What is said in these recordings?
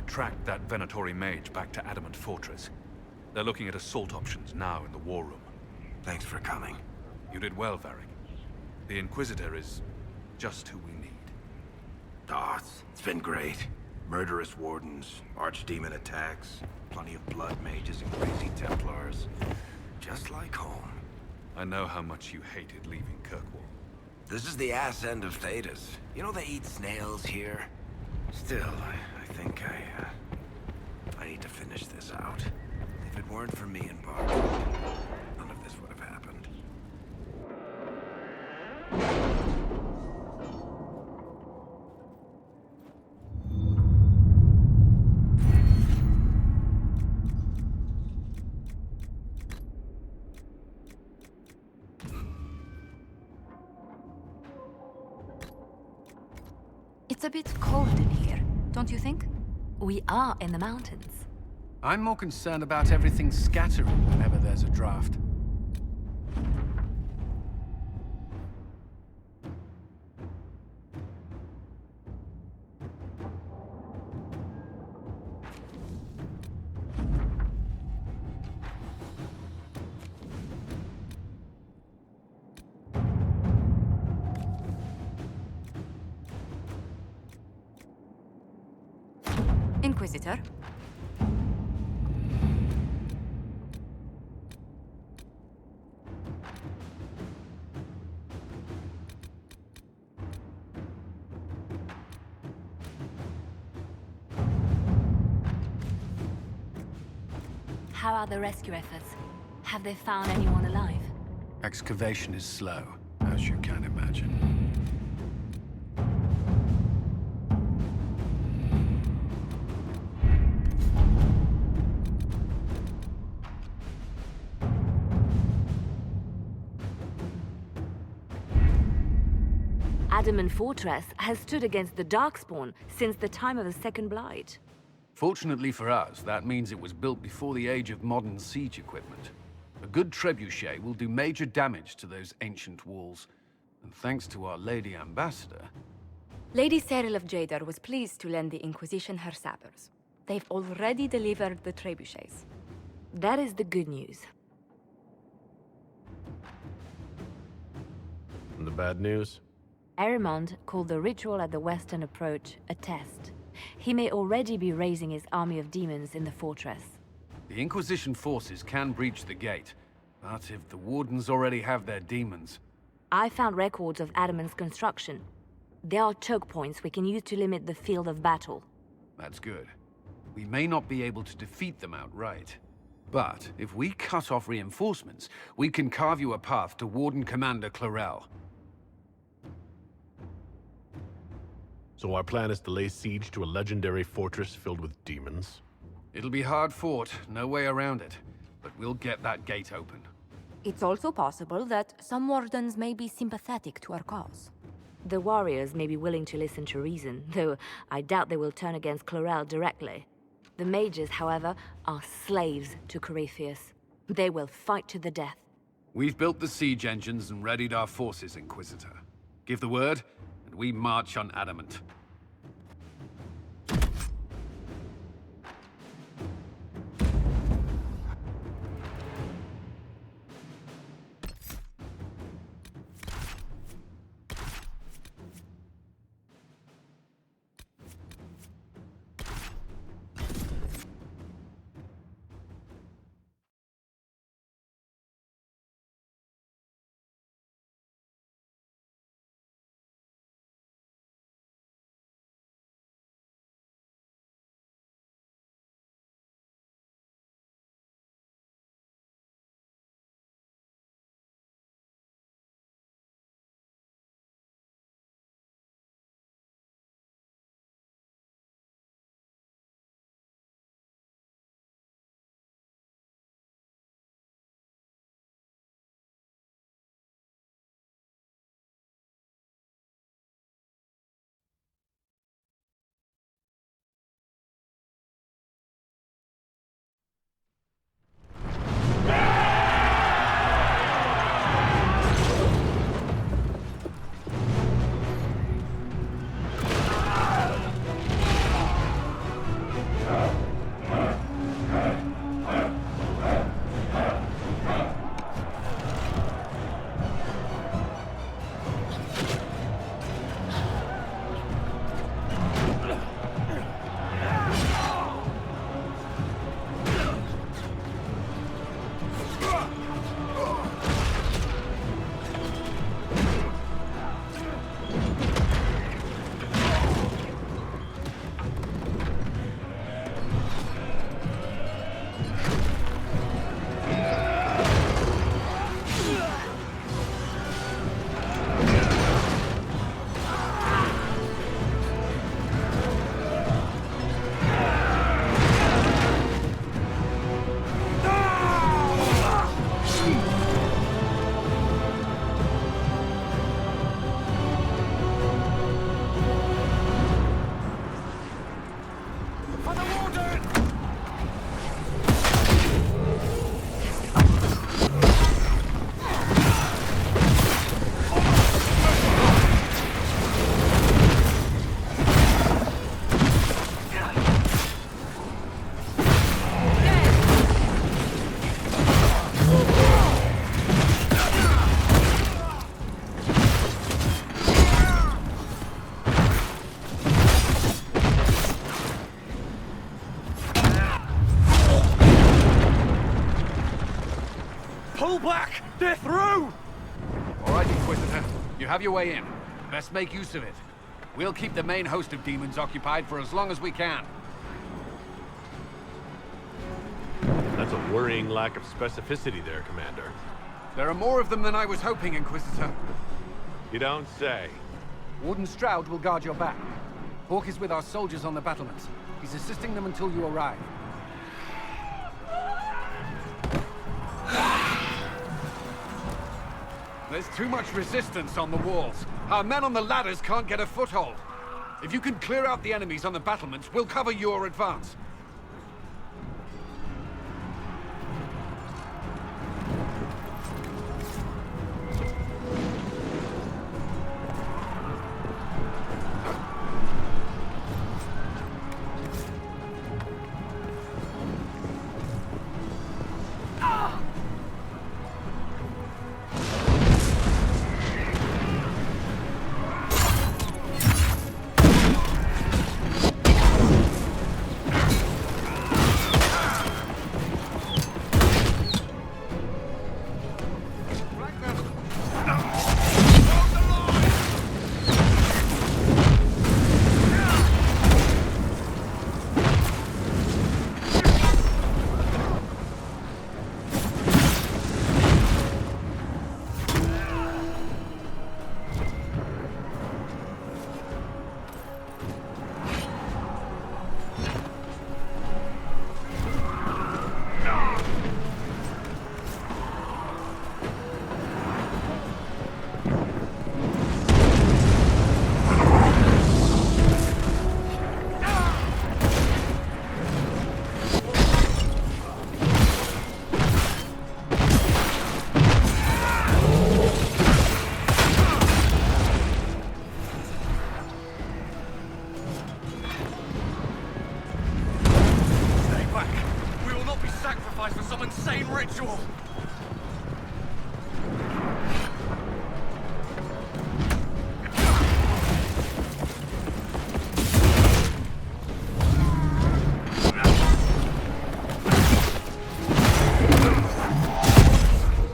tracked that Venatori mage back to Adamant Fortress. They're looking at assault options now in the war room. Thanks for coming. You did well, Varric. The Inquisitor is just who we need. Ah, it's been great. Murderous Wardens, archdemon attacks, plenty of blood mages and crazy Templars. Just like home. I know how much you hated leaving Kirkwall. This is the ass end of Thedas. You know they eat snails here? Still, I think I need to finish this out. If it weren't for me and Barbara, none of this would have happened. It's a bit cold in here, don't you think? We are in the mountains. I'm more concerned about everything scattering whenever there's a draft. Inquisitor? How are the rescue efforts? Have they found anyone alive? Excavation is slow, as you can imagine. Adamant Fortress has stood against the Darkspawn since the time of the Second Blight. Fortunately for us, that means it was built before the age of modern siege equipment. A good trebuchet will do major damage to those ancient walls. And thanks to our Lady Ambassador... Lady Cyril of Jadar was pleased to lend the Inquisition her sabers. They've already delivered the trebuchets. That is the good news. And the bad news? Arimond called the ritual at the western approach a test. He may already be raising his army of demons in the fortress. The Inquisition forces can breach the gate, but if the Wardens already have their demons... I found records of Adamant's construction. There are choke points we can use to limit the field of battle. That's good. We may not be able to defeat them outright. But if we cut off reinforcements, we can carve you a path to Warden Commander Clarel. So our plan is to lay siege to a legendary fortress filled with demons? It'll be hard fought, no way around it. But we'll get that gate open. It's also possible that some Wardens may be sympathetic to our cause. The warriors may be willing to listen to reason, though I doubt they will turn against Clarel directly. The mages, however, are slaves to Corypheus. They will fight to the death. We've built the siege engines and readied our forces, Inquisitor. Give the word, and we march on Adamant. Pull back! They're through! All right, Inquisitor. You have your way in. Best make use of it. We'll keep the main host of demons occupied for as long as we can. That's a worrying lack of specificity there, Commander. There are more of them than I was hoping, Inquisitor. You don't say. Warden Stroud will guard your back. Hawk is with our soldiers on the battlements. He's assisting them until you arrive. There's too much resistance on the walls. Our men on the ladders can't get a foothold. If you can clear out the enemies on the battlements, we'll cover your advance.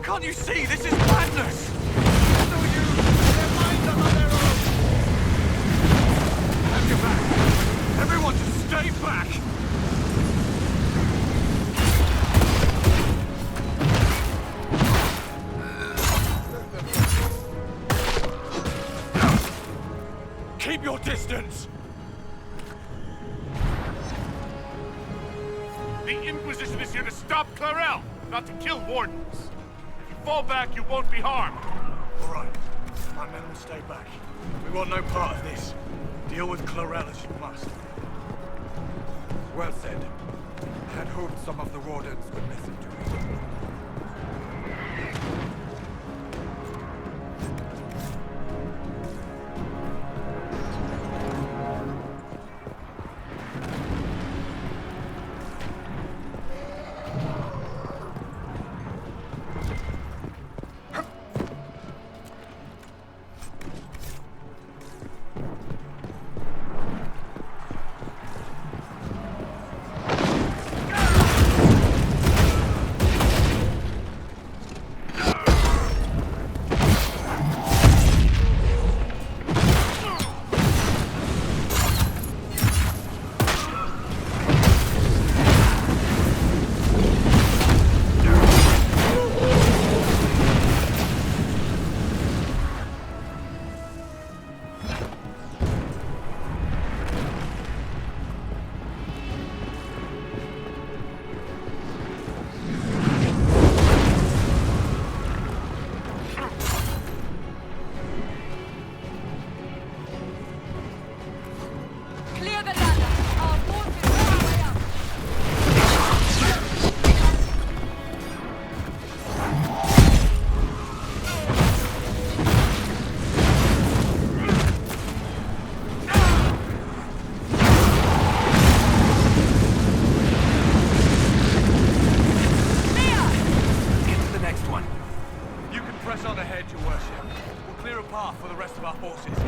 Can't you see? This is madness! So their minds are on their own! Have your back! Everyone just stay back! Keep your distance! The Inquisition is here to stop Clarel, not to kill Wardens. If you fall back, you won't be harmed. All right. My men will stay back. We want no part of this. Deal with Clarel as you must. Well said. I had hoped some of the Wardens would listen to me. For the rest of our forces.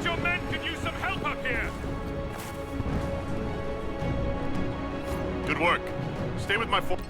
But your men could use some help up here! Good work. Stay with my force.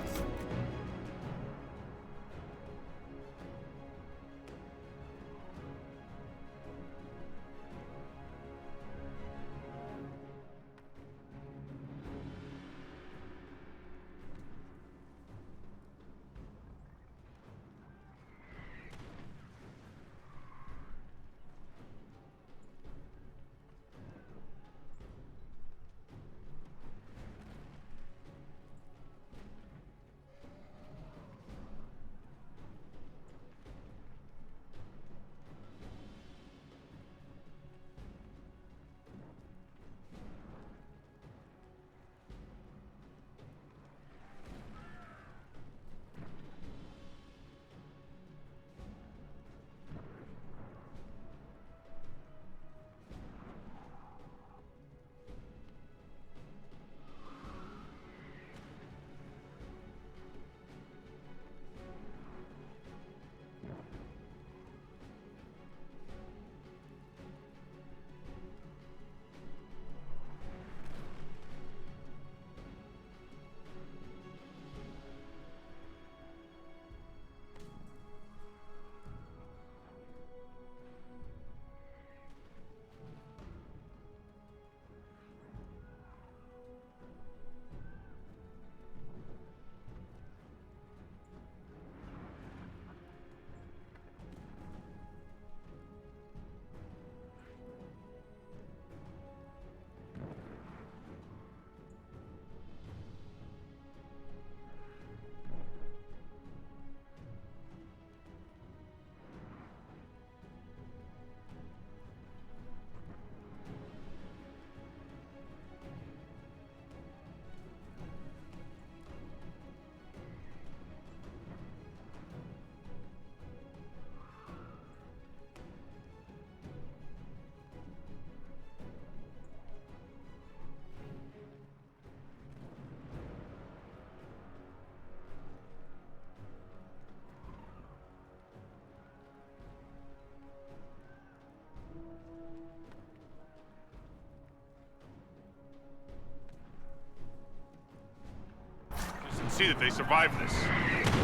See that they survive this.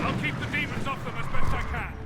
I'll keep the demons off them as best I can.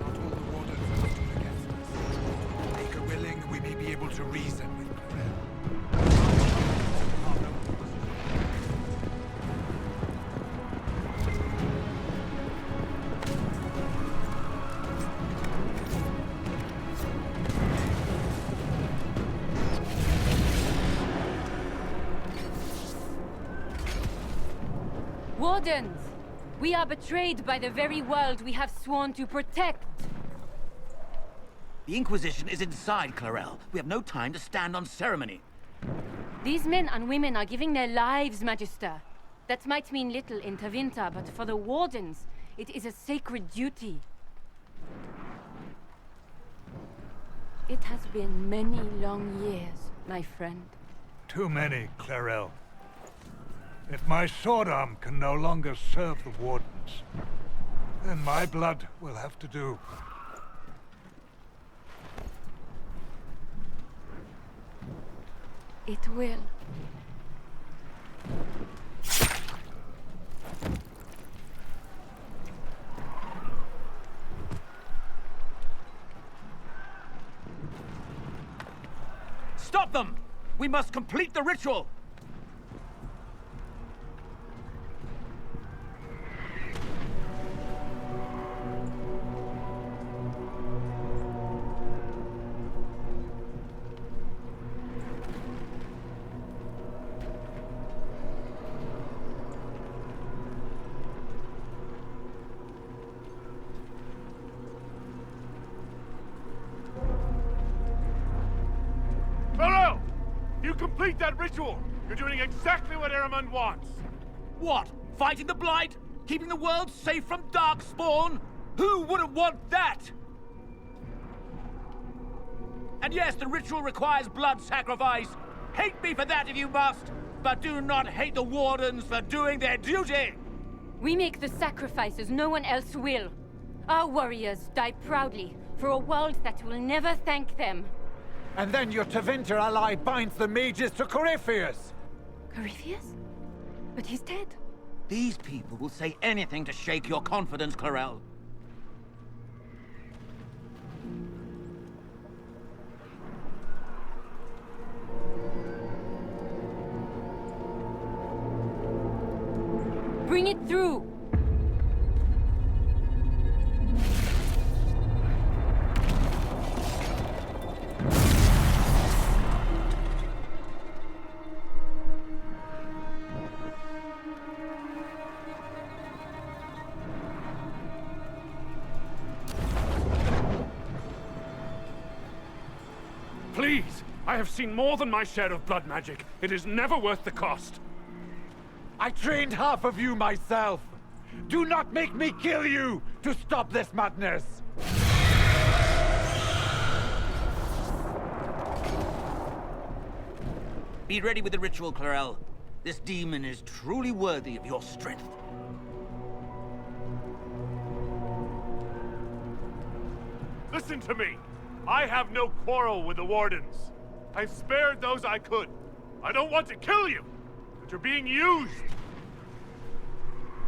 Not all the Wardens have stood against us. Make her willing, we may be able to reason with Clarel. Wardens! We are betrayed by the very world we have sworn to protect. The Inquisition is inside Clarel. We have no time to stand on ceremony. These men and women are giving their lives, Magister. That might mean little in Tevinter, but for the Wardens, it is a sacred duty. It has been many long years, my friend. Too many, Clarel. If my sword arm can no longer serve the Wardens, then my blood will have to do. It will. Stop them! We must complete the ritual! Clarel! You complete that ritual! You're doing exactly what Eramund wants! What? Fighting the Blight? Keeping the world safe from Darkspawn? Who wouldn't want that? And yes, the ritual requires blood sacrifice. Hate me for that if you must, but do not hate the Wardens for doing their duty! We make the sacrifices no one else will. Our warriors die proudly for a world that will never thank them. And then your Tevinter ally binds the mages to Corypheus! Corypheus? But he's dead. These people will say anything to shake your confidence, Clarel. Bring it through! Please! I have seen more than my share of blood magic. It is never worth the cost. I trained half of you myself! Do not make me kill you to stop this madness! Be ready with the ritual, Clarel. This demon is truly worthy of your strength. Listen to me! I have no quarrel with the Wardens. I've spared those I could. I don't want to kill you, but you're being used.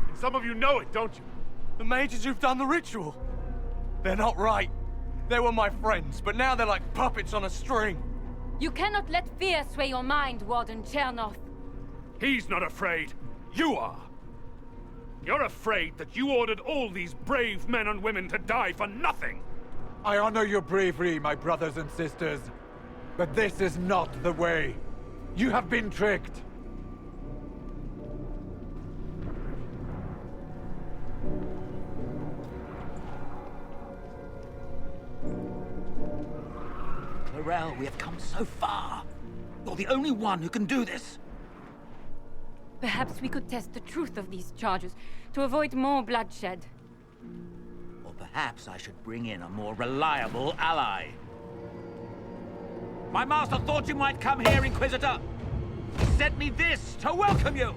And some of you know it, don't you? The mages who've done the ritual. They're not right. They were my friends, but now they're like puppets on a string. You cannot let fear sway your mind, Warden Chernoff. He's not afraid. You are. You're afraid that you ordered all these brave men and women to die for nothing. I honor your bravery, my brothers and sisters. But this is not the way. You have been tricked. Clarel, we have come so far. You're the only one who can do this. Perhaps we could test the truth of these charges to avoid more bloodshed. Or perhaps I should bring in a more reliable ally. My master thought you might come here, Inquisitor. He sent me this to welcome you.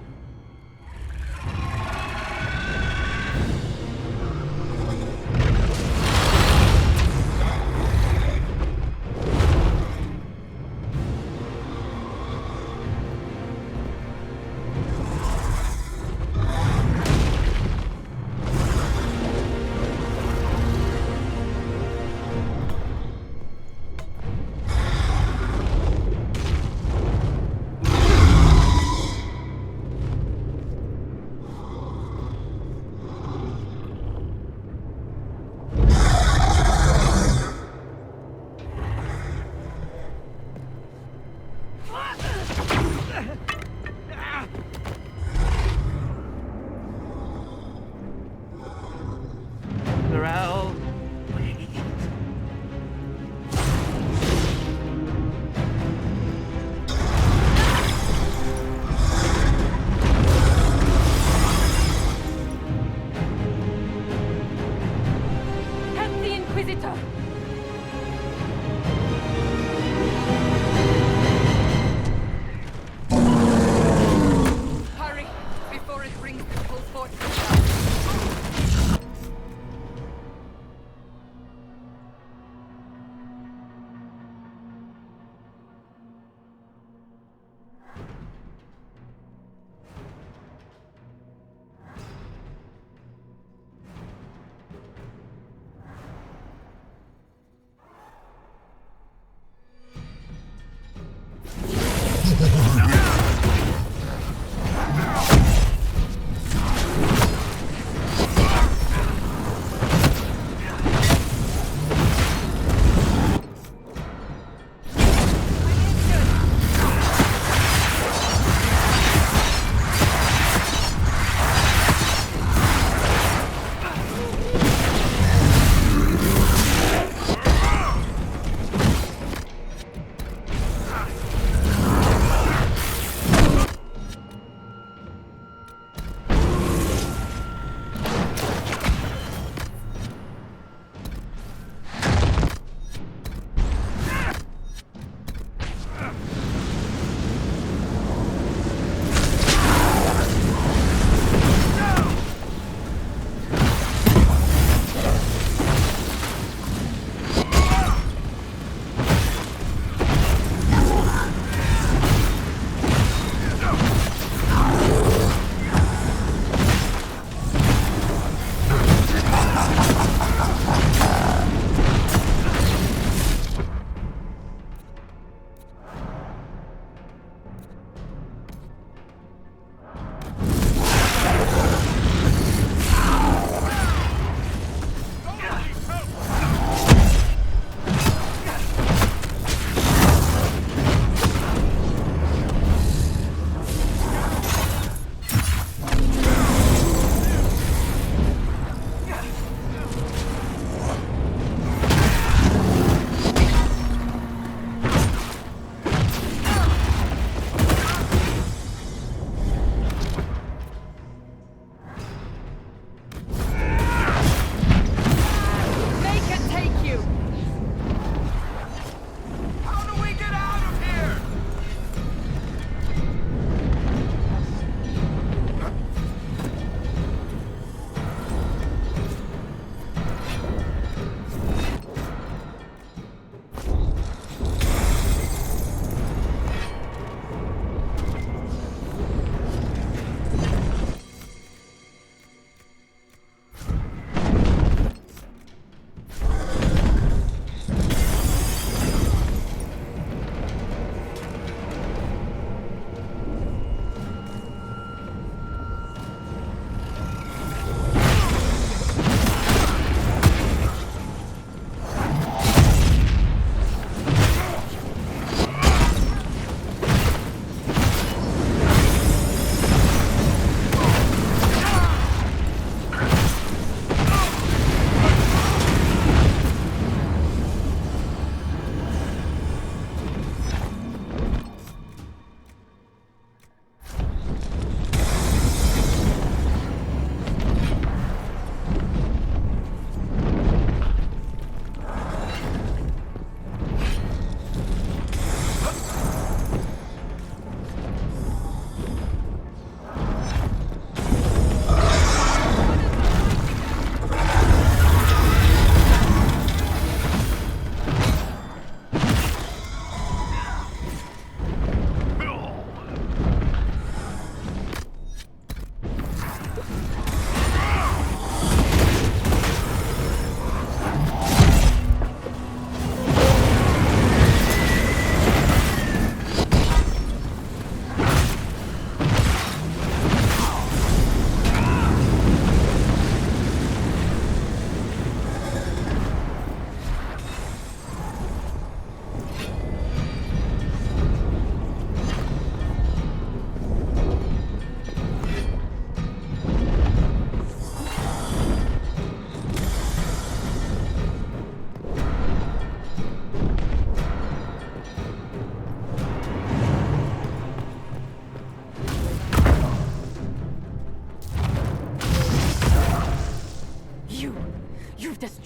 Inquisitor! Hurry, before it brings the whole fortress down.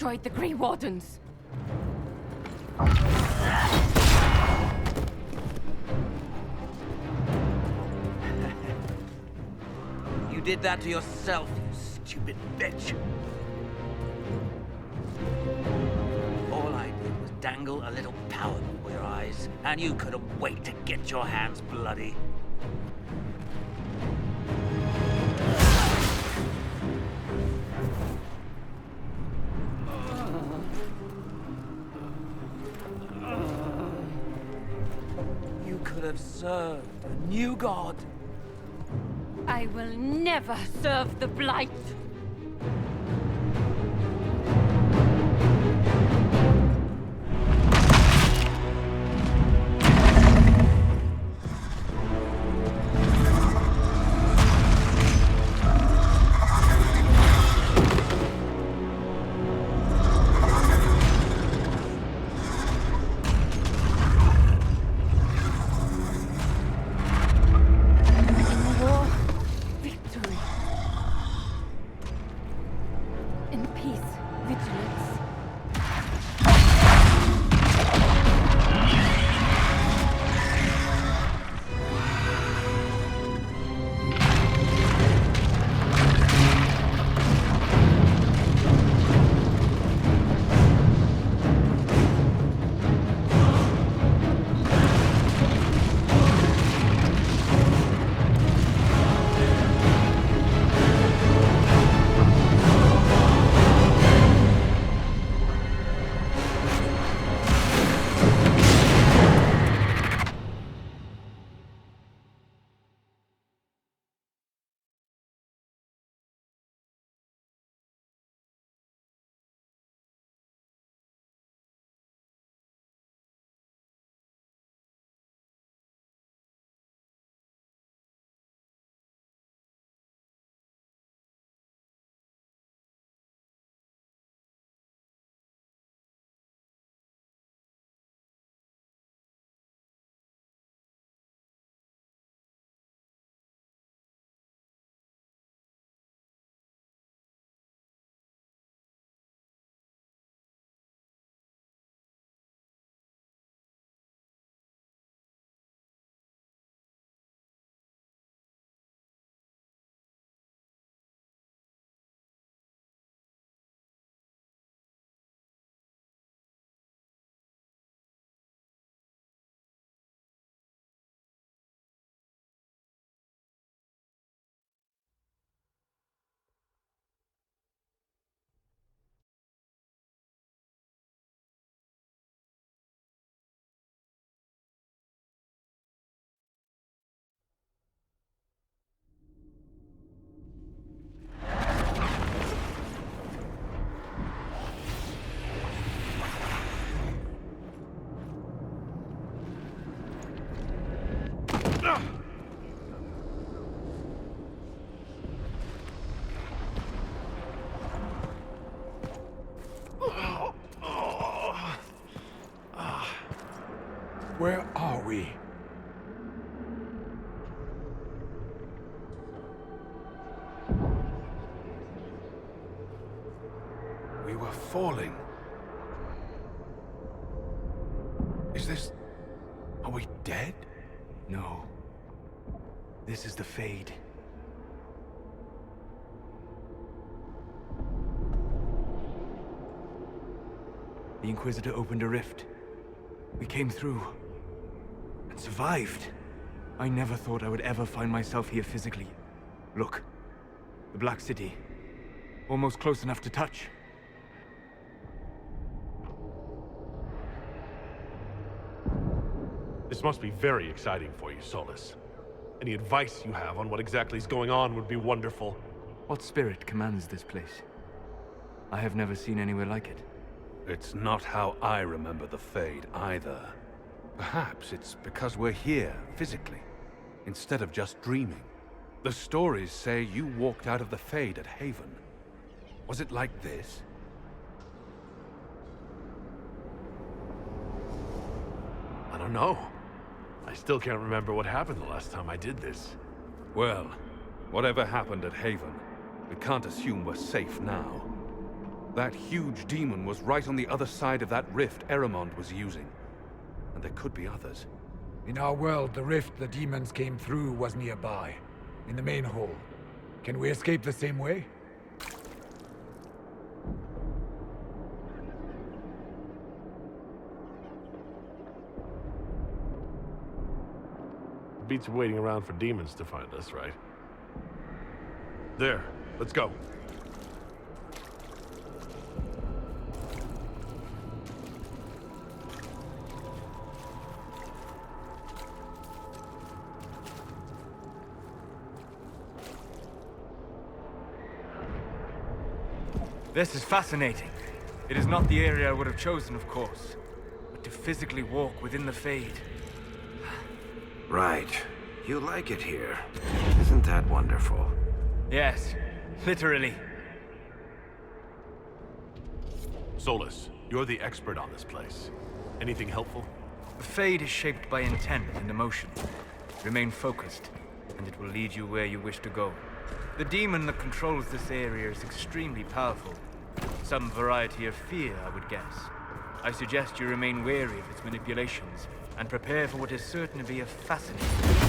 destroyed the Grey Wardens. You did that to yourself, you stupid bitch. All I did was dangle a little power before your eyes, and you couldn't wait to get your hands bloody. You could have served a new god. I will never serve the Blight. Where are we? We were falling. Is this... Are we dead? No. This is the Fade. The Inquisitor opened a rift. We came through. And survived. I never thought I would ever find myself here physically. Look. The Black City. Almost close enough to touch. This must be very exciting for you, Solus. Any advice you have on what exactly is going on would be wonderful. What spirit commands this place? I have never seen anywhere like it. It's not how I remember the Fade, either. Perhaps it's because we're here, physically, instead of just dreaming. The stories say you walked out of the Fade at Haven. Was it like this? I don't know. I still can't remember what happened the last time I did this. Well, whatever happened at Haven, we can't assume we're safe now. That huge demon was right on the other side of that rift Eramond was using. And there could be others. In our world, the rift the demons came through was nearby, in the main hall. Can we escape the same way? Beats waiting around for demons to find us, right? There, let's go. This is fascinating. It is not the area I would have chosen, of course. But to physically walk within the Fade... Right. You like it here. Isn't that wonderful? Yes, literally. Solus, you're the expert on this place. Anything helpful? The Fade is shaped by intent and emotion. Remain focused, and it will lead you where you wish to go. The demon that controls this area is extremely powerful. Some variety of fear, I would guess. I suggest you remain wary of its manipulations, and prepare for what is certain to be a fascinating experience.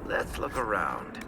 Let's look around.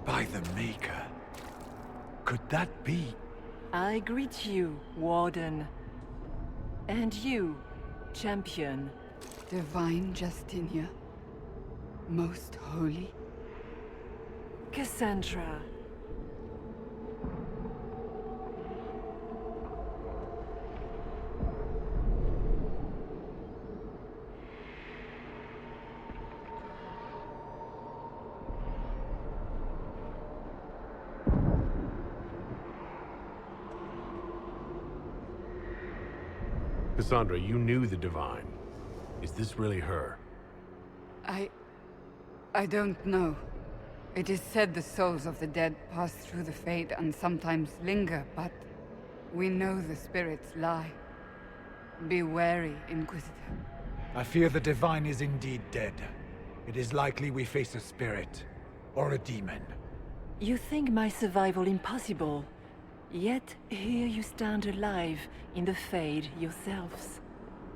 By the Maker. Could that be? I greet you, Warden. And you, Champion. Divine Justinia. Most holy. Cassandra. Cassandra, you knew the Divine. Is this really her? I don't know. It is said the souls of the dead pass through the Fade and sometimes linger, but we know the spirits lie. Be wary, Inquisitor. I fear the Divine is indeed dead. It is likely we face a spirit, or a demon. You think my survival impossible, yet here you stand alive in the Fade yourselves.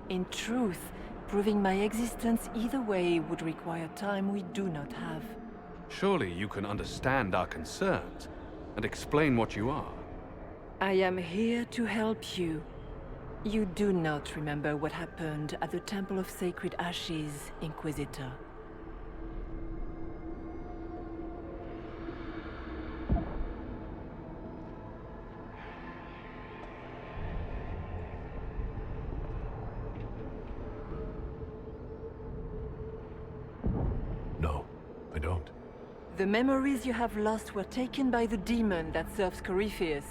In truth, proving my existence either way would require time we do not have. Surely you can understand our concerns. and explain what you are. I am here to help you. You do not remember what happened at the Temple of Sacred Ashes, Inquisitor. No, I don't. The memories you have lost were taken by the demon that serves Corypheus.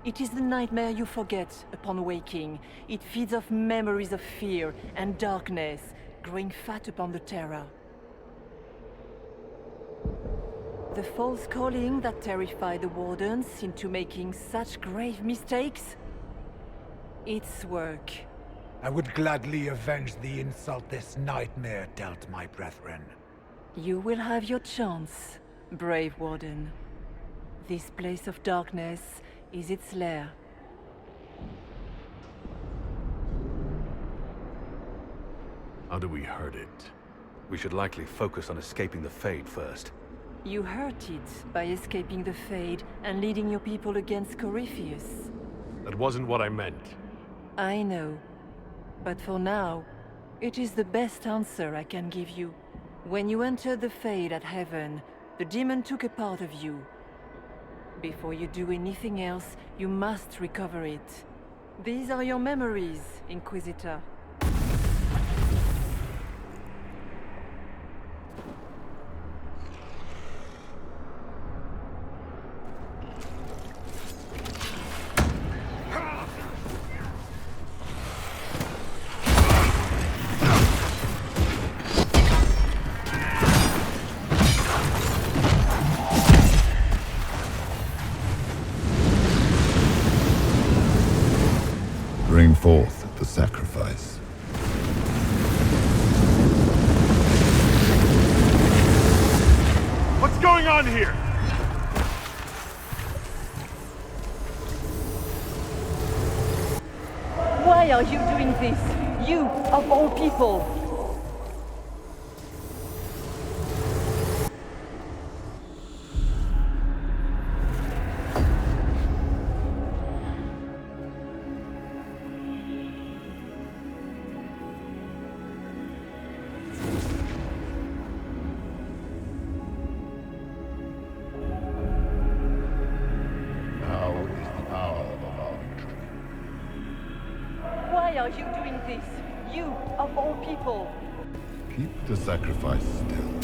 It is the nightmare you forget upon waking. It feeds off memories of fear and darkness, growing fat upon the terror. The false calling that terrified the Wardens into making such grave mistakes? Its work. I would gladly avenge the insult this nightmare dealt my brethren. You will have your chance, brave Warden. This place of darkness is its lair. How do we hurt it? We should likely focus on escaping the Fade first. You hurt it by escaping the Fade and leading your people against Corypheus. That wasn't what I meant. I know. But for now, it is the best answer I can give you. When you entered the Fade at Heaven, the demon took a part of you. Before you do anything else, you must recover it. These are your memories, Inquisitor. Bring forth the sacrifice. What's going on here? Why are you doing this? You, of all people! Why are you doing this? You, of all people! Keep the sacrifice still.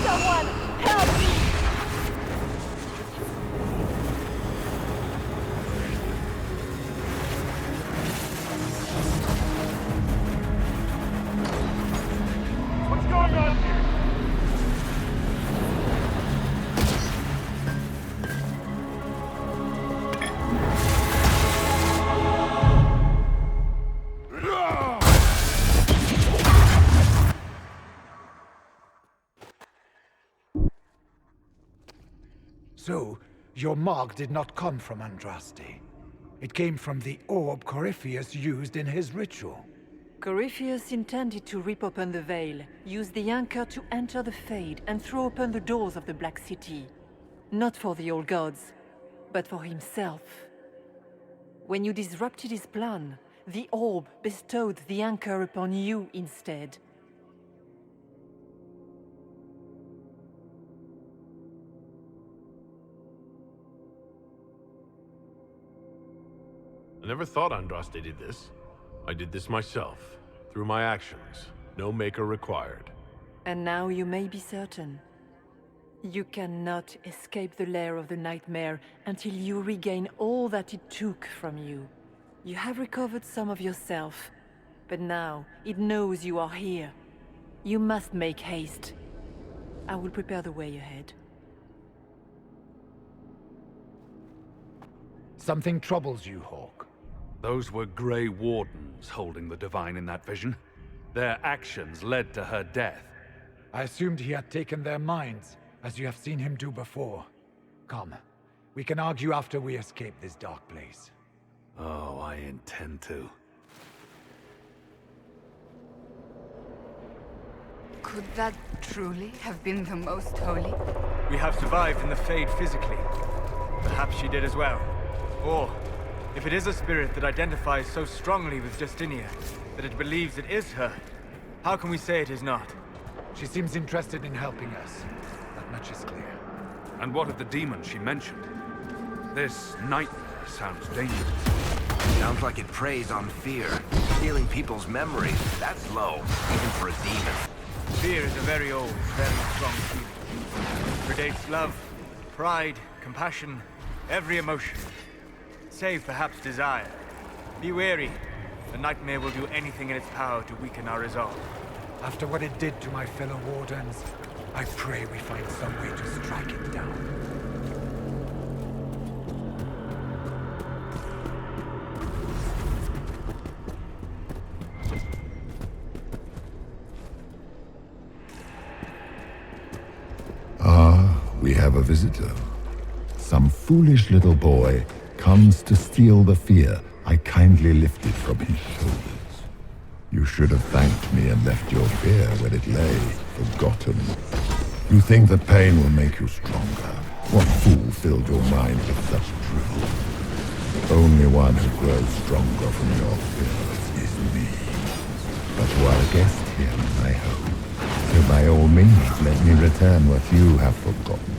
Someone, help me! What's going on here? So, your mark did not come from Andraste. It came from the orb Corypheus used in his ritual. Corypheus intended to rip open the veil, use the anchor to enter the Fade, and throw open the doors of the Black City. Not for the old gods, but for himself. When you disrupted his plan, the orb bestowed the anchor upon you instead. I never thought Andraste did this. I did this myself, through my actions. No maker required. And now you may be certain. You cannot escape the lair of the nightmare until you regain all that it took from you. You have recovered some of yourself, but now it knows you are here. You must make haste. I will prepare the way ahead. Something troubles you, Hawk. Those were Grey Wardens holding the Divine in that vision. Their actions led to her death. I assumed he had taken their minds, as you have seen him do before. Come, we can argue after we escape this dark place. Oh, I intend to. Could that truly have been the most holy? We have survived in the Fade physically. Perhaps she did as well. Or, if it is a spirit that identifies so strongly with Justinia that it believes it is her, how can we say it is not? She seems interested in helping us. That much is clear. And what of the demon she mentioned? This nightmare sounds dangerous. Sounds like it preys on fear, stealing people's memories. That's low, even for a demon. Fear is a very old, very strong feeling. It predates love, pride, compassion, every emotion. Save perhaps desire. Be wary. The nightmare will do anything in its power to weaken our resolve. After what it did to my fellow Wardens, I pray we find some way to strike it down. We have a visitor. Some foolish little boy comes to steal the fear I kindly lifted from his shoulders. You should have thanked me and left your fear where it lay, forgotten. You think that pain will make you stronger? What fool filled your mind with such drivel? Only one who grows stronger from your fears is me. But you are a guest here, I hope. So by all means, let me return what you have forgotten.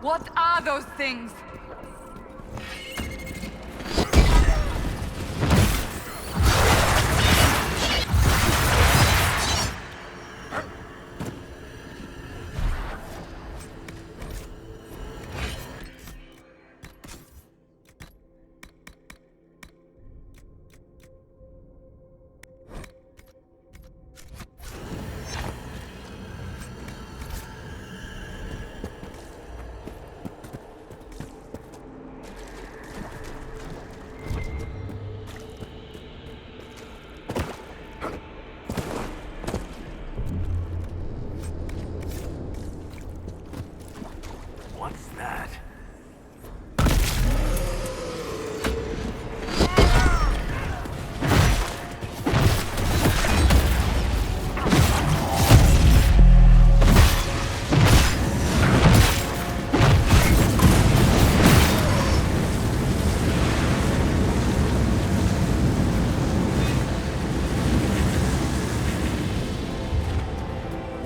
What are those things? What's that?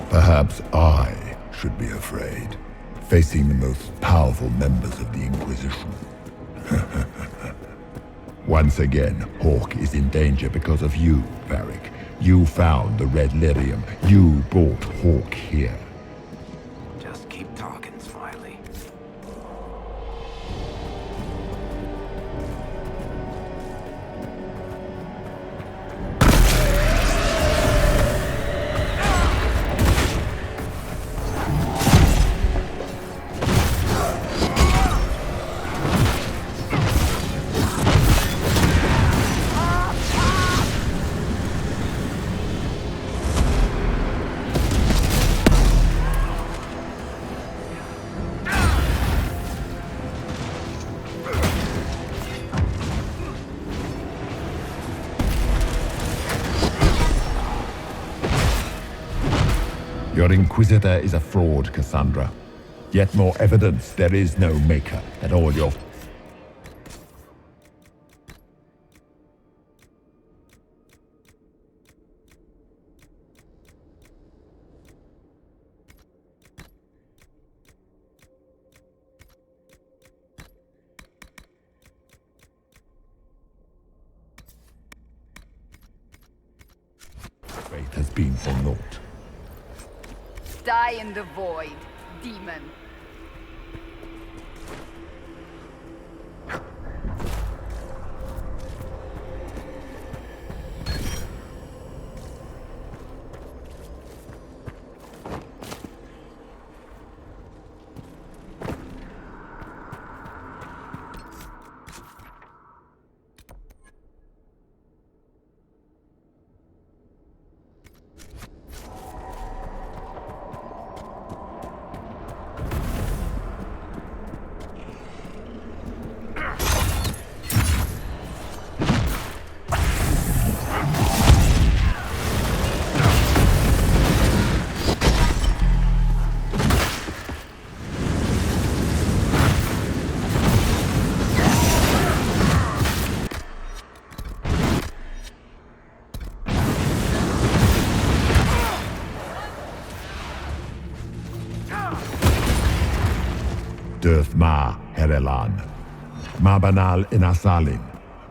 Perhaps I should be afraid, facing the most powerful members of the Inquisition. Once again, Hawk is in danger because of you, Varric. You found the Red Lyrium. You brought Hawk here. Just keep talking, Smiley. Your Inquisitor is a fraud, Cassandra. Yet more evidence there is no Maker at all your... faith has been for naught. Die in the void, demon. Döth ma Herelan, ma banal inasalin,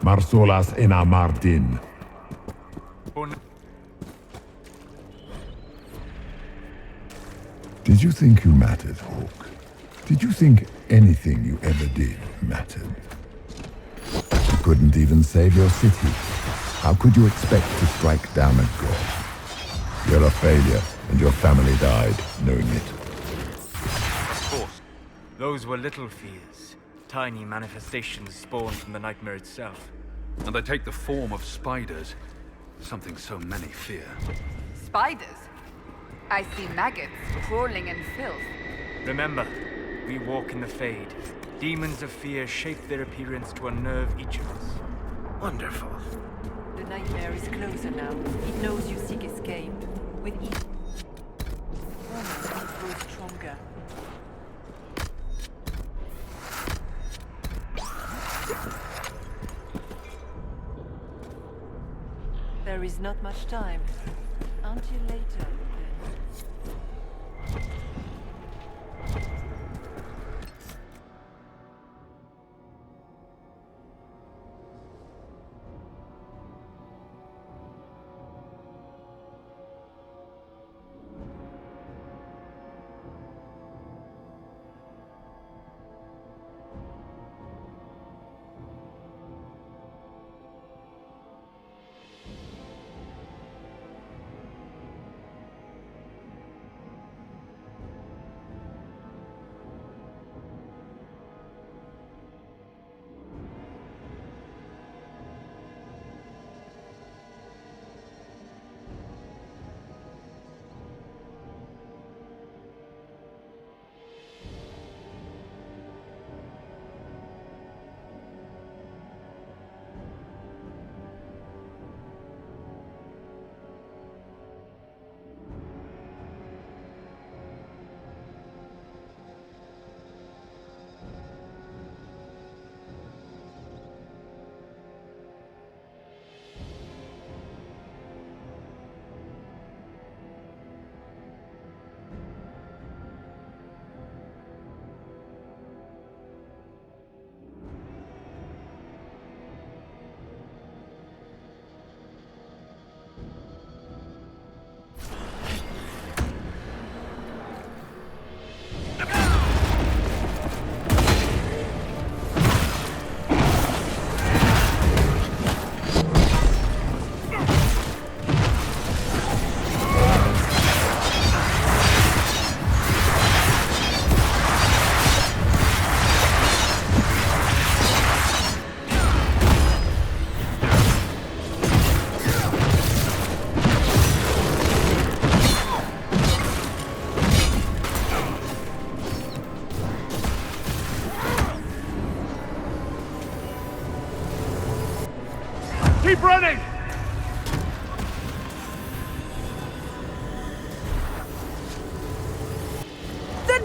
marsolas ina mardin. Did you think you mattered, Hawk? Did you think anything you ever did mattered? You couldn't even save your city. How could you expect to strike down a god? You're a failure, and your family died knowing it. Of course. Those were little fears. Tiny manifestations spawned from the nightmare itself. And they take the form of spiders. Something so many fear. Spiders? I see maggots crawling in filth. Remember, we walk in the Fade. Demons of fear shape their appearance to unnerve each of us. Wonderful. The nightmare is closer now. It knows you seek escape. With each moment, it grows stronger. There is not much time. Until later, then.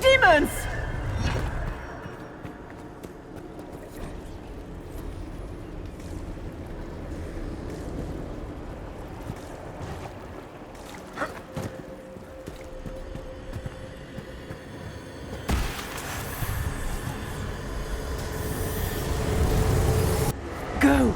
demons! Go!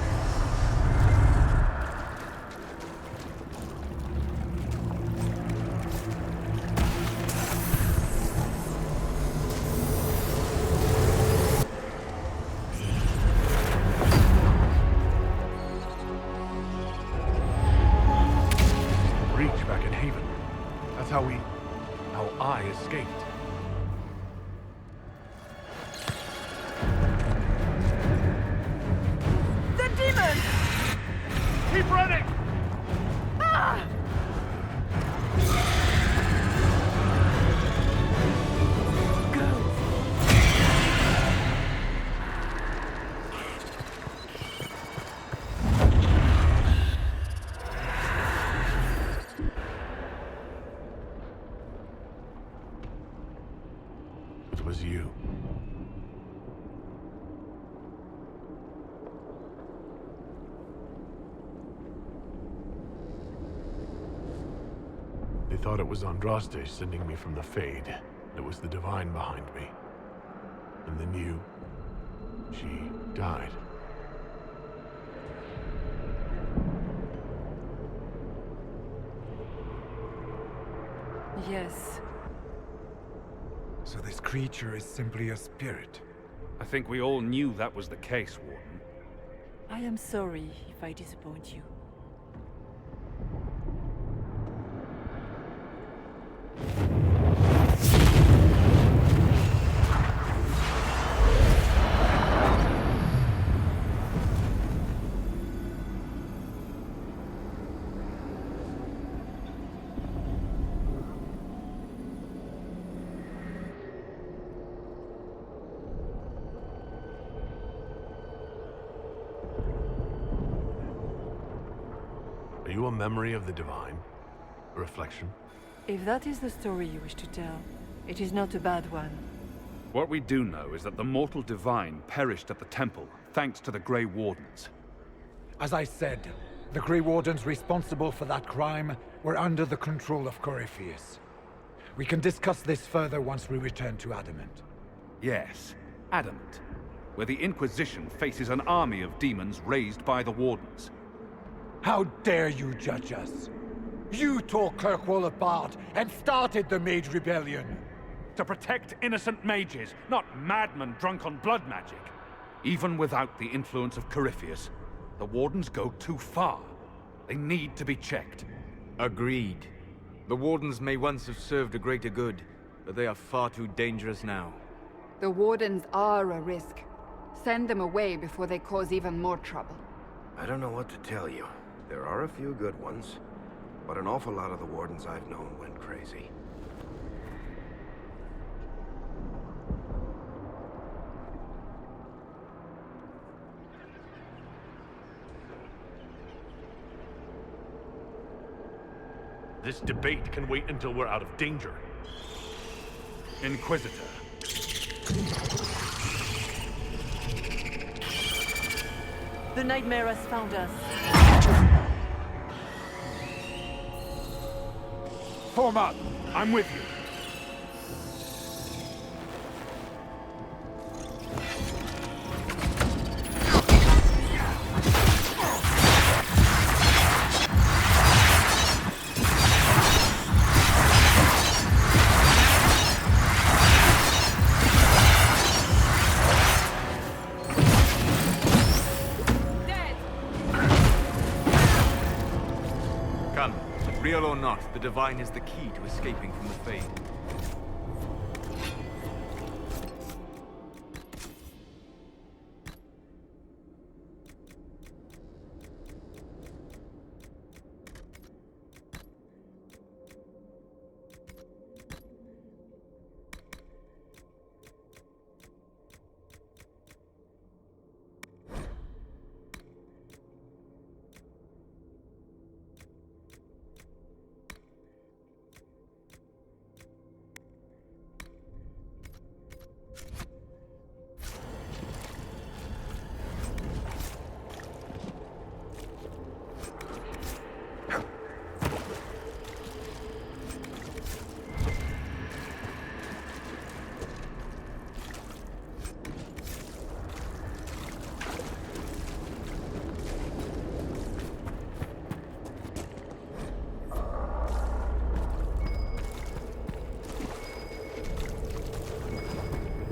Breach back in Haven. That's how I escaped. The demons! Keep running! Ah! It was you. They thought it was Andraste sending me from the Fade. It was the Divine behind me. And then you... she died. Yes. So this creature is simply a spirit. I think we all knew that was the case, Warden. I am sorry if I disappoint you. Are you a memory of the Divine? A reflection? If that is the story you wish to tell, it is not a bad one. What we do know is that the mortal Divine perished at the temple, thanks to the Grey Wardens. As I said, the Grey Wardens responsible for that crime were under the control of Corypheus. We can discuss this further once we return to Adamant. Yes, Adamant, where the Inquisition faces an army of demons raised by the Wardens. How dare you judge us? You tore Kirkwall apart and started the Mage Rebellion! To protect innocent mages, not madmen drunk on blood magic. Even without the influence of Corypheus, the Wardens go too far. They need to be checked. Agreed. The Wardens may once have served a greater good, but they are far too dangerous now. The Wardens are a risk. Send them away before they cause even more trouble. I don't know what to tell you. There are a few good ones, but an awful lot of the Wardens I've known went crazy. This debate can wait until we're out of danger. Inquisitor. The nightmare has found us. Form up! I'm with you. Real or not, the Divine is the key to escaping from the Fade.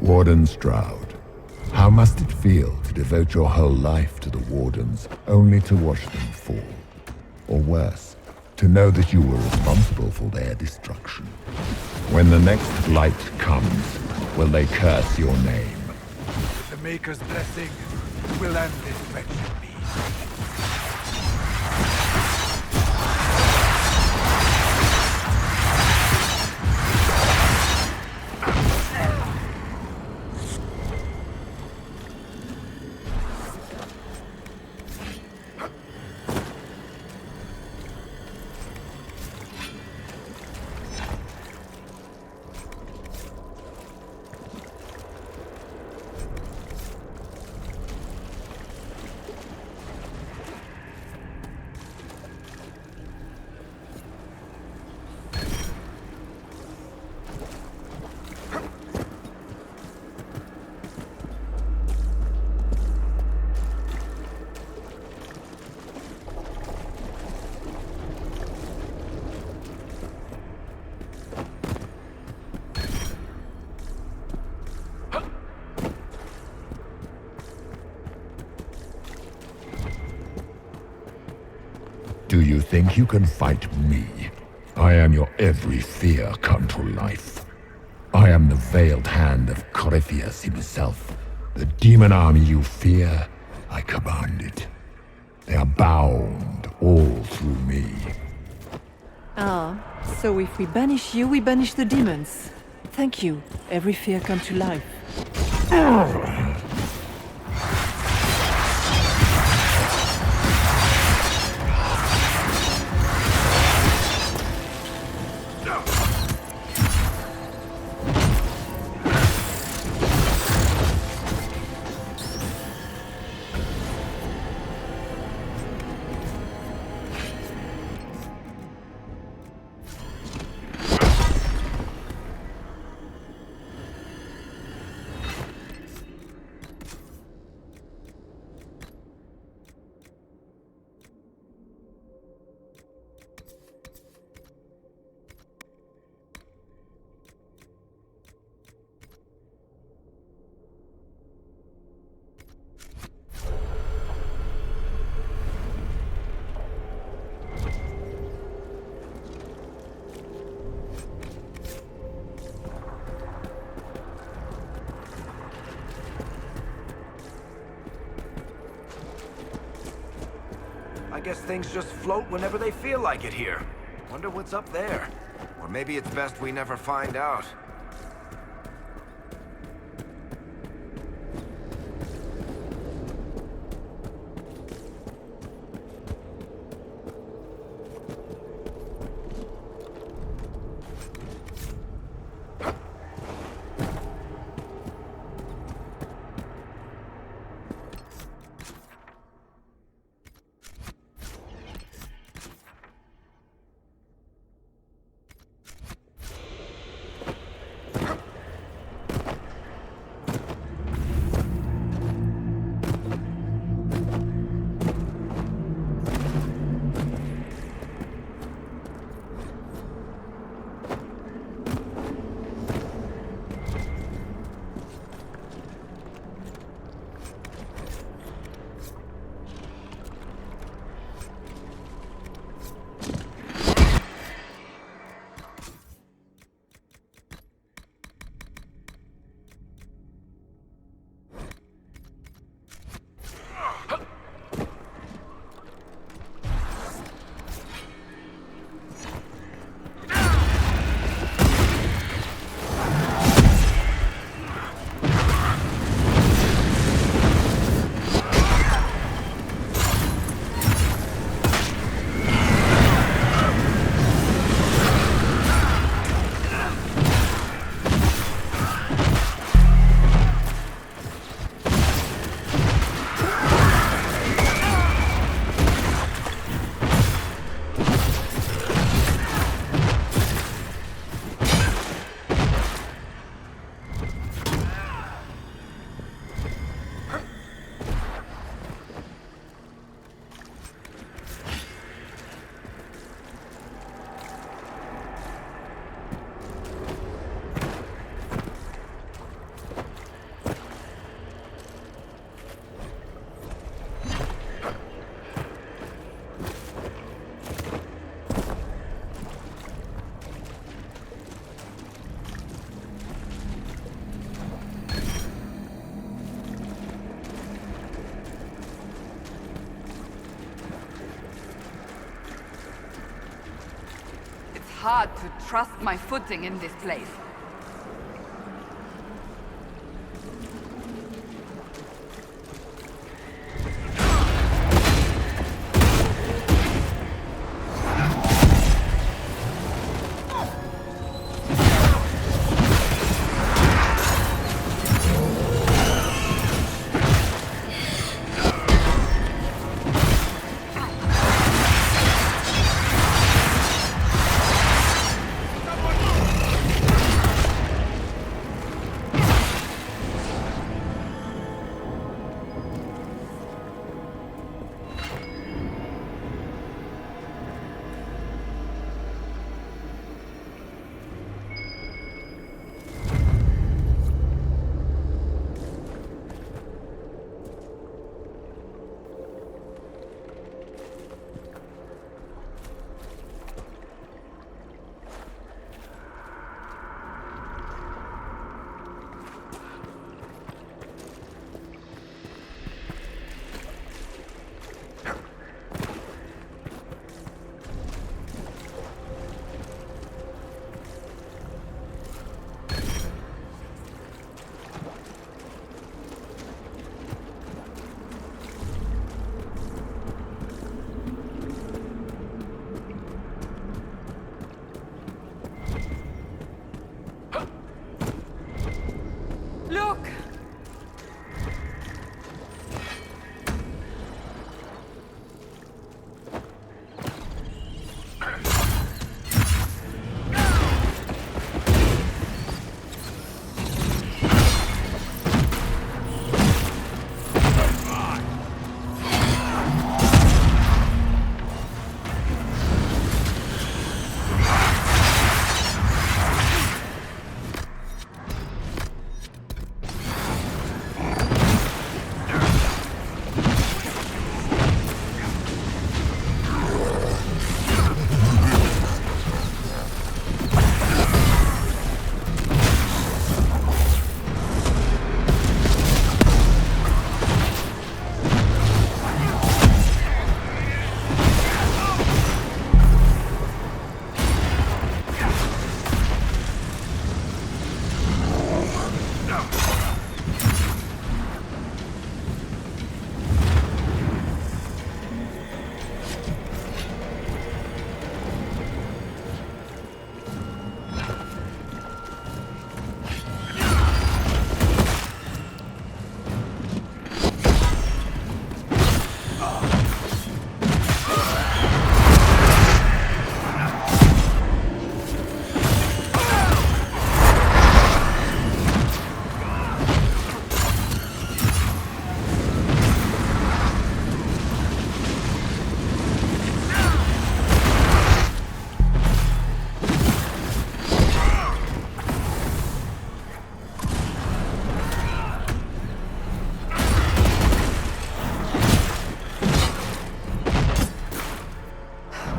Warden Stroud, how must it feel to devote your whole life to the Wardens only to watch them fall? Or worse, to know that you were responsible for their destruction? When the next blight comes, will they curse your name? With the Maker's blessing, we'll end this wretched beast. Do you think you can fight me? I am your every fear come to life. I am the veiled hand of Corypheus himself. The demon army you fear, I command it. They are bound all through me. Ah, so if we banish you, we banish the demons. Thank you. Every fear come to life. I guess things just float whenever they feel like it here. Wonder what's up there. Or maybe it's best we never find out. hard to trust my footing in this place. Look!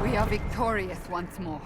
We are victorious once more.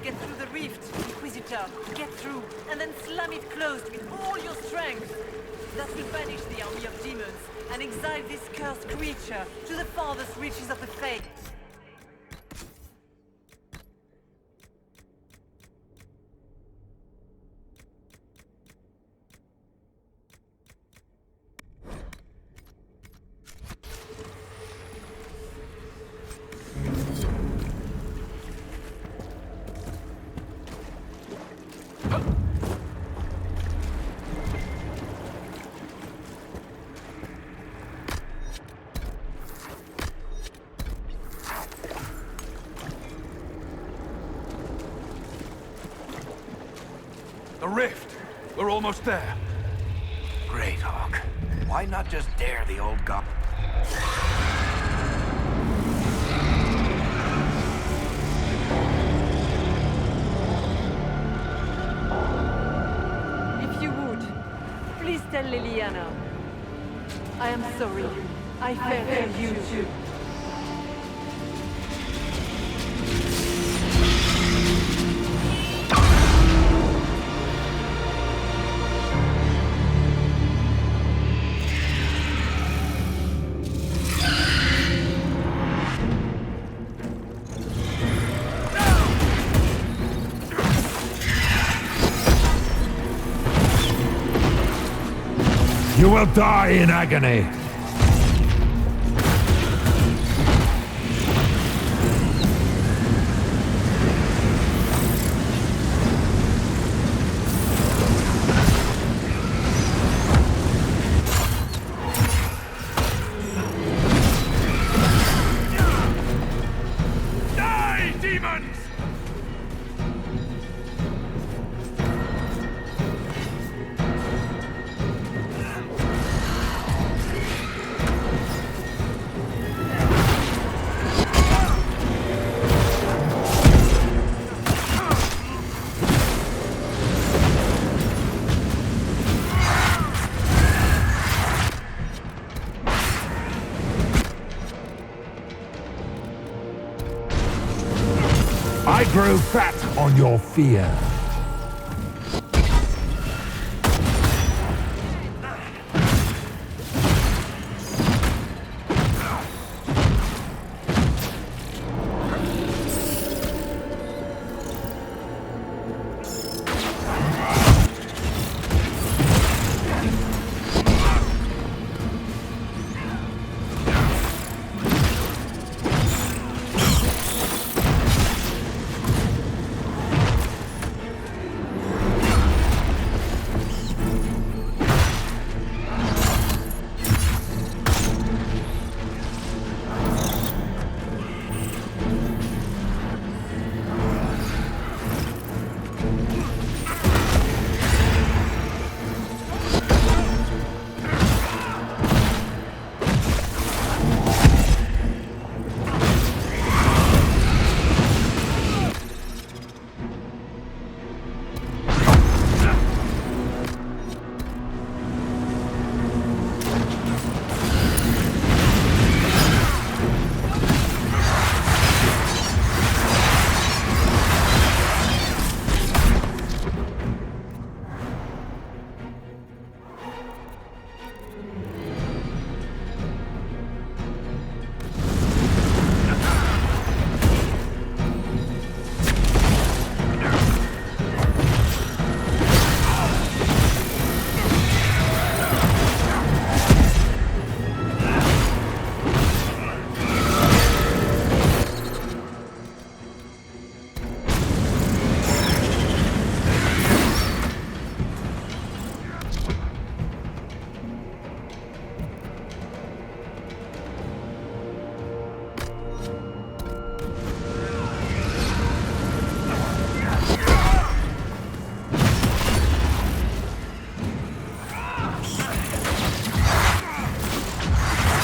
must get through the rift, Inquisitor. Get through, and then slam it closed with all your strength. That will banish the army of demons and exile this cursed creature to the farthest reaches of the Fate. The rift! We're almost there. Great, Hawk. Why not just dare the old god? If you would, please tell Liliana. I am sorry. I failed you too. You will die in agony. Die, demons! I grow fat on your fear.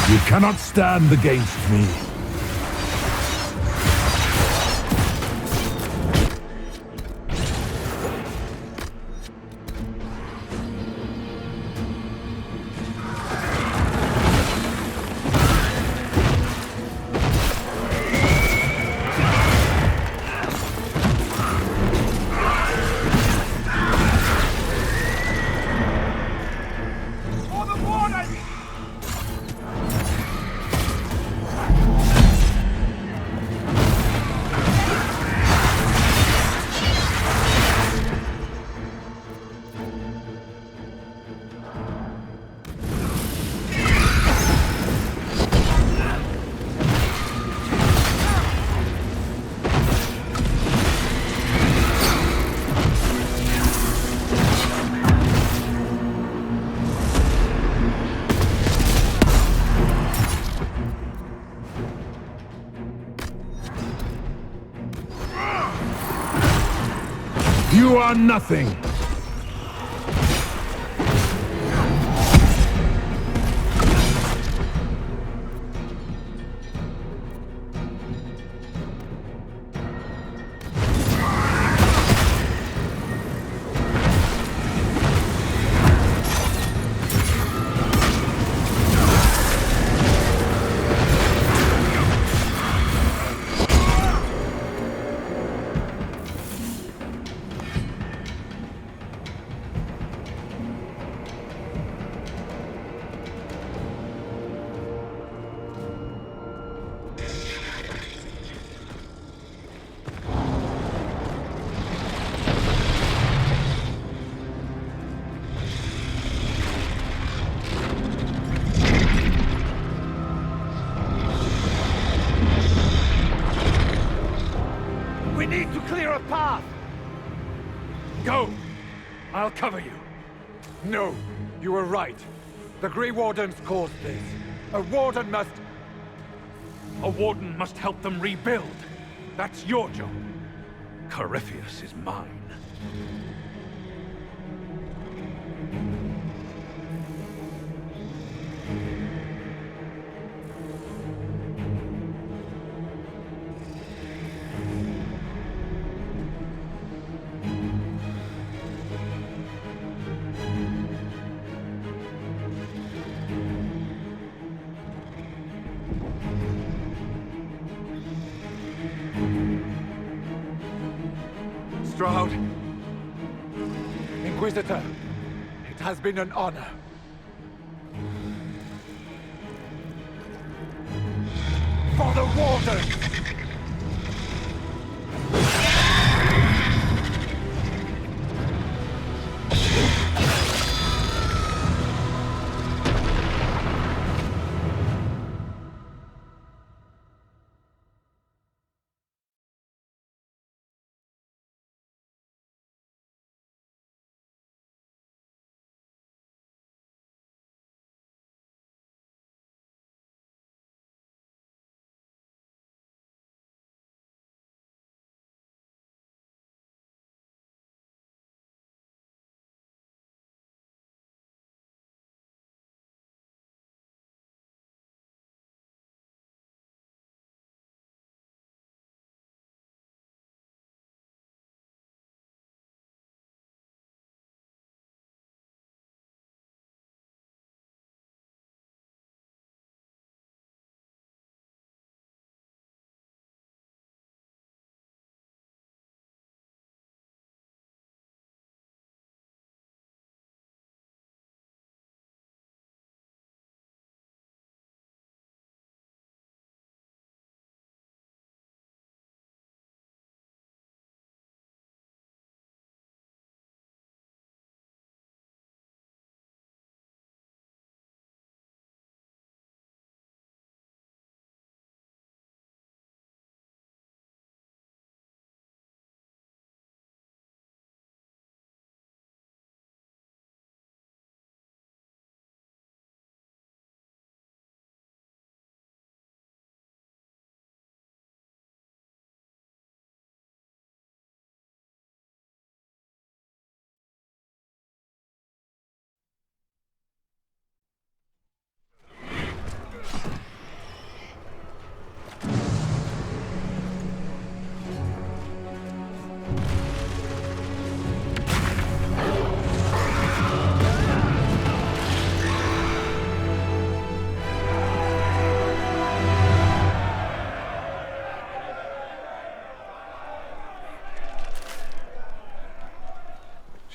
You cannot stand against me. are nothing! We need to clear a path! Go! I'll cover you. No, you were right. The Grey Wardens caused this. A Warden must... A Warden must help them rebuild. That's your job. Corypheus is mine. Stroud. Inquisitor, it has been an honor. For the Wardens!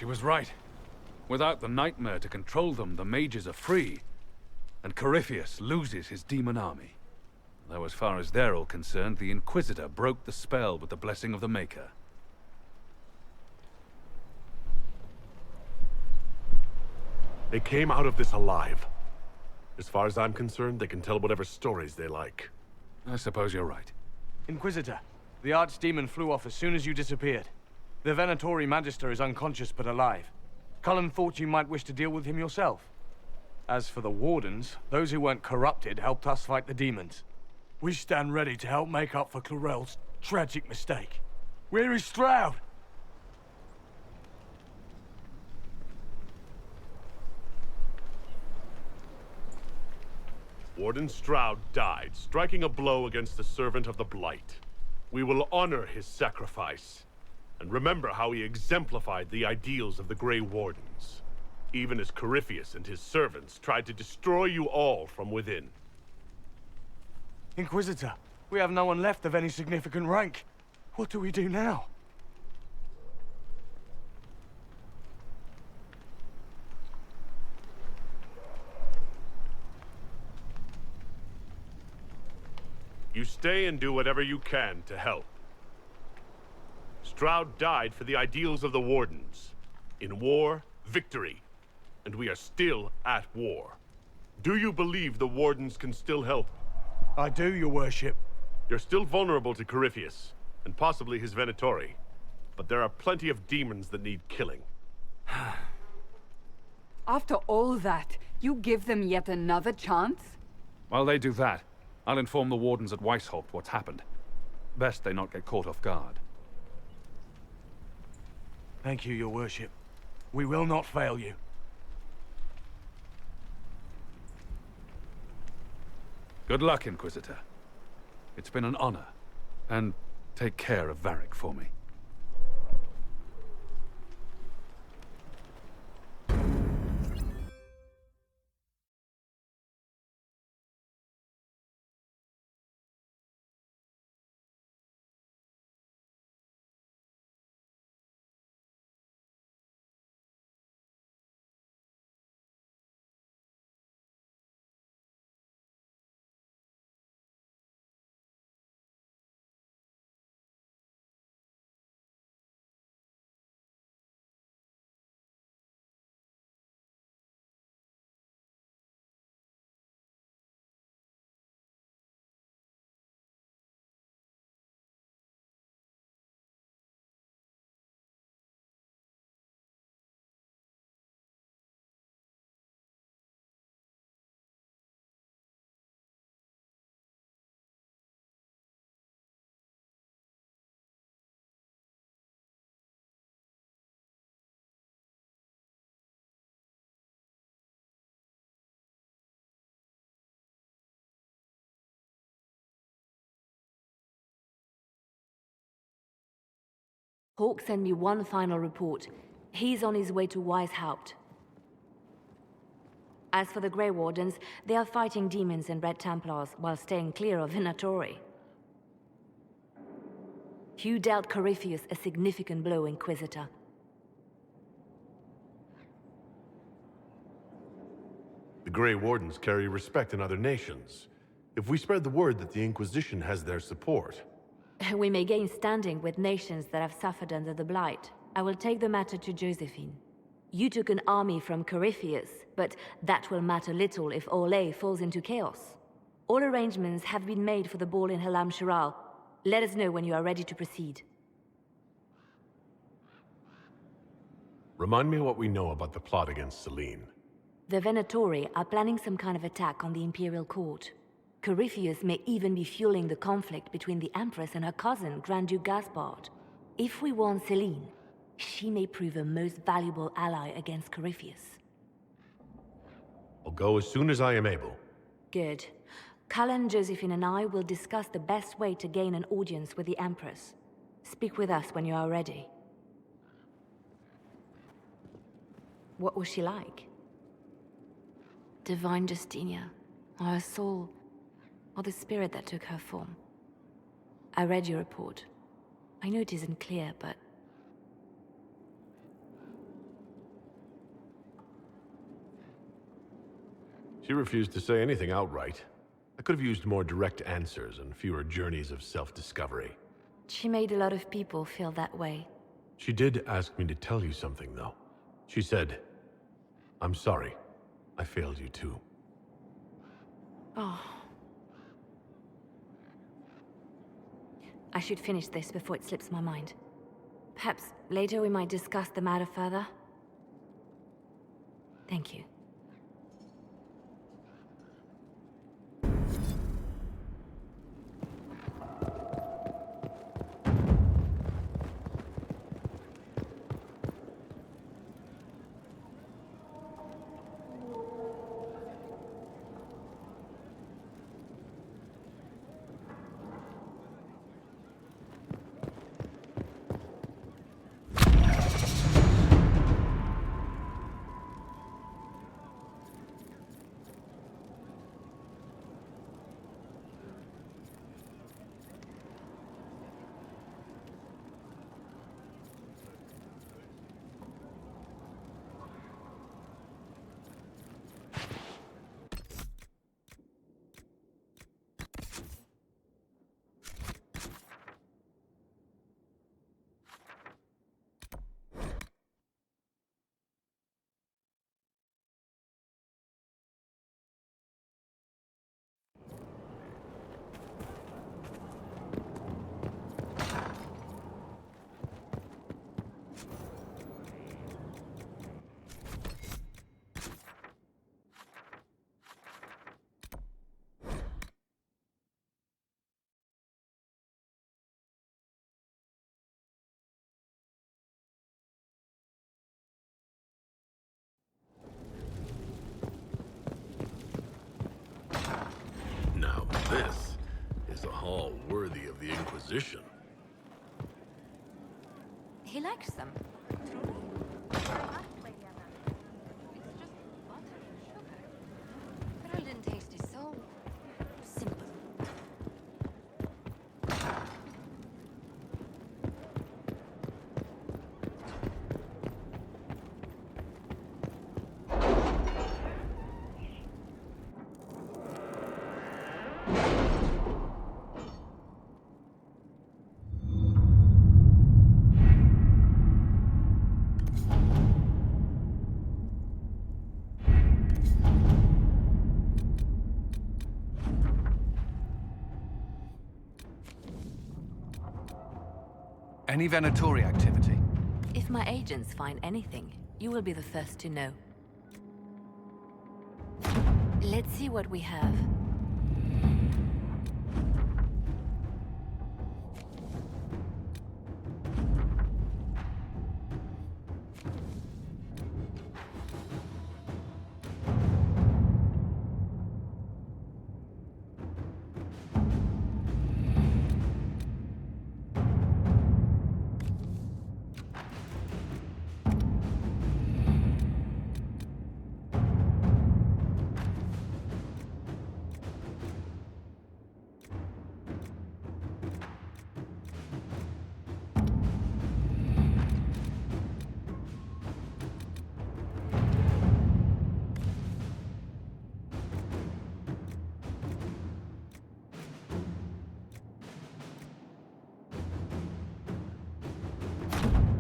She was right. Without the nightmare to control them, the mages are free. And Corypheus loses his demon army. Though as far as they're all concerned, the Inquisitor broke the spell with the blessing of the Maker. They came out of this alive. As far as I'm concerned, they can tell whatever stories they like. I suppose you're right. Inquisitor, the Archdemon flew off as soon as you disappeared. The Venatori Magister is unconscious but alive. Cullen thought you might wish to deal with him yourself. As for the Wardens, those who weren't corrupted helped us fight the demons. We stand ready to help make up for Clarel's tragic mistake. Where is Stroud? Warden Stroud died, striking a blow against the servant of the Blight. We will honor his sacrifice, and remember how he exemplified the ideals of the Grey Wardens, even as Corypheus and his servants tried to destroy you all from within. Inquisitor, we have no one left of any significant rank. What do we do now? You stay and do whatever you can to help. Stroud died for the ideals of the Wardens. In war, victory. And we are still at war. Do you believe the Wardens can still help? I do, your worship. You're still vulnerable to Corypheus, and possibly his Venatori. But there are plenty of demons that need killing. After all that, you give them yet another chance? While they do that, I'll inform the Wardens at Weishaupt what's happened. Best they not get caught off guard. Thank you, your worship. We will not fail you. Good luck, Inquisitor. It's been an honor. And take care of Varric for me. Hawk sent me one final report. He's on his way to Weishaupt. As for the Grey Wardens, they are fighting demons and Red Templars while staying clear of Venatori. Hugh dealt Corypheus a significant blow, Inquisitor. The Grey Wardens carry respect in other nations. If we spread the word that the Inquisition has their support... We may gain standing with nations that have suffered under the Blight. I will take the matter to Josephine. You took an army from Corypheus, but that will matter little if Orlais falls into chaos. All arrangements have been made for the ball in Halam Shiral. Let us know when you are ready to proceed. Remind me what we know about the plot against Selene. The Venatori are planning some kind of attack on the Imperial Court. Corypheus may even be fueling the conflict between the Empress and her cousin, Grand Duke Gaspard. If we warn Selene, she may prove a most valuable ally against Corypheus. I'll go as soon as I am able. Good. Cullen, Josephine, and I will discuss the best way to gain an audience with the Empress. Speak with us when you are ready. What was she like? Divine Justinia, or her soul, or the spirit that took her form. I read your report. I know it isn't clear, but... She refused to say anything outright. I could have used more direct answers and fewer journeys of self-discovery. She made a lot of people feel that way. She did ask me to tell you something, though. She said, "I'm sorry. I failed you too." Oh. I should finish this before it slips my mind. Perhaps later we might discuss the matter further. Thank you. Inquisition. He likes them. Truly. It's just butter and sugar. Berlin taste is so simple. Any Venatori activity? If my agents find anything, you will be the first to know. Let's see what we have.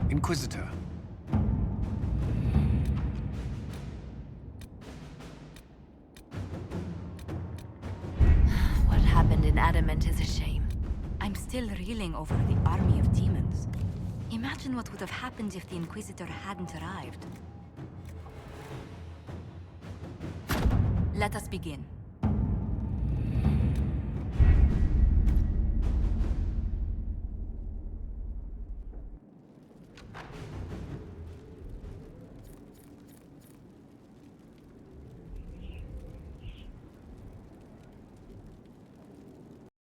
Inquisitor. What happened in Adamant is a shame. I'm still reeling over the army of demons. Imagine what would have happened if the Inquisitor hadn't arrived. Let us begin.